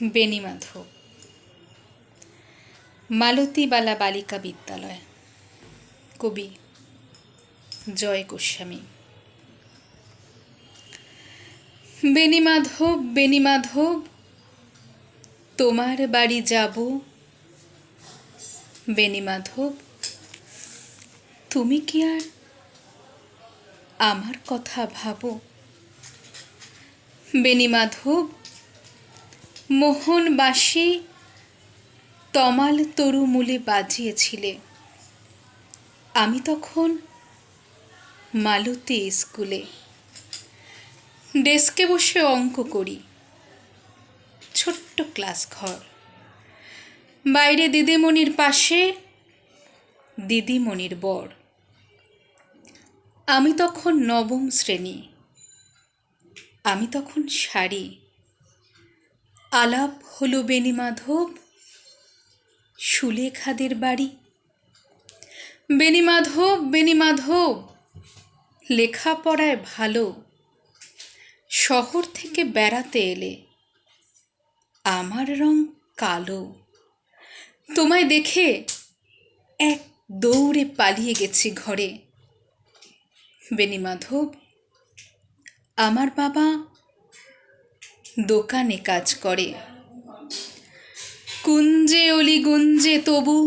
বেণীমাধব, মালতীবালা বালিকা বিদ্যালয়। কবি জয় গোস্বামী। বেণীমাধব, বেণীমাধব, তোমার বাড়ি যাব। বেণীমাধব, তুমি কি আর আমার কথা ভাবো? বেণীমাধব, মোহন বাঁশি তমাল তরুমূলে বাজিয়েছিলে, আমি তখন মালতী স্কুলে। ডেস্কে বসে অঙ্ক করি, ছোট্ট ক্লাস ঘর, বাইরে দিদিমণির পাশে দিদিমণির বর। আমি তখন নবম শ্রেণী, আমি তখন শাড়ি। আলাপ হলো বেণীমাধব, সুলেখাদের বাড়ি। বেণীমাধব, বেণীমাধব, লেখাপড়ায় ভালো, শহর থেকে বেড়াতে এলে, আমার রং কালো। তোমায় দেখে এক দৌড়ে পালিয়ে গেছি ঘরে। বেণীমাধব, আমার বাবা দোকানে কাজ করে। কুঞ্জে অলিগুঞ্জে তবু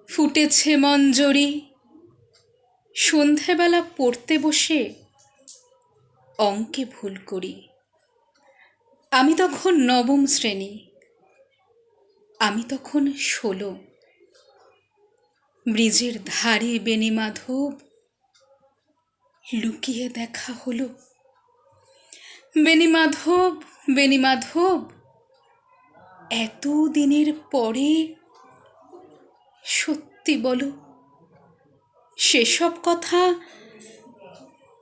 ফুটেছে মঞ্জরি, সন্ধেবেলা পড়তে বসে অঙ্কে ভুল করি। আমি তখন নবম শ্রেণী, আমি তখন 16। ব্রিজের ধারে বেণীমাধব লুকিয়ে দেখা হলো। বেণীমাধব, বেণীমাধব, এত দিনের পরে সত্যি বলো, সেসব কথা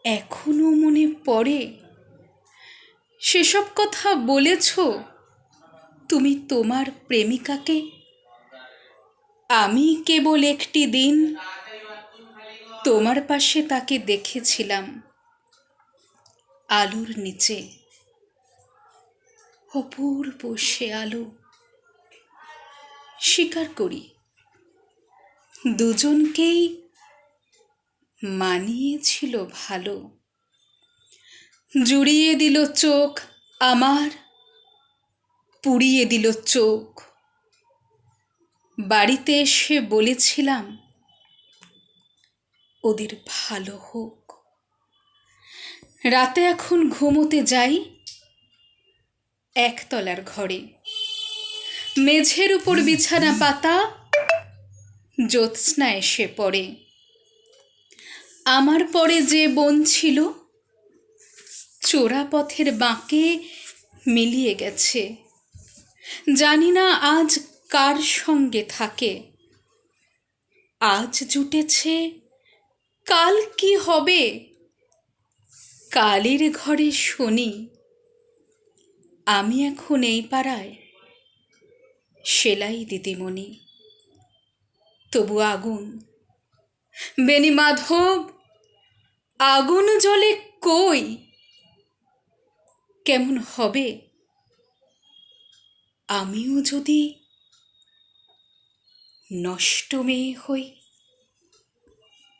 এখনো মনে পড়ে? সেসব কথা বলেছ তুমি তোমার প্রেমিকাকে? আমি কেবল একটি দিন তোমার পাশে তাকে দেখেছিলাম, আলোর নিচে, অপূর্ব সে আলো। স্বীকার করি, দুজনকেই মানিয়েছিল ভালো। জুড়িয়ে দিল চোখ আমার, পুড়িয়ে দিল চোখ। বাড়িতে এসে বলেছিলাম ওদের ভালো হোক। রাতে এখন ঘুমোতে যাই একতলার ঘরে, মেঝের উপর বিছানা পাতা, জ্যোৎস্না এসে পড়ে। আমার পরে যে বোন ছিল চোরা পথের বাঁকে মিলিয়ে গেছে, জানি না আজ কার সঙ্গে থাকে। আজ জুটেছে, কাল কি হবে? কালের ঘরে শনি, আমি এখন এই পাড়ায় সেলাই দিদিমণি। তবু আগুন, বেণীমাধব, আগুন জ্বলে কই? কেমন হবে আমিও যদি নষ্ট মেয়ে হই?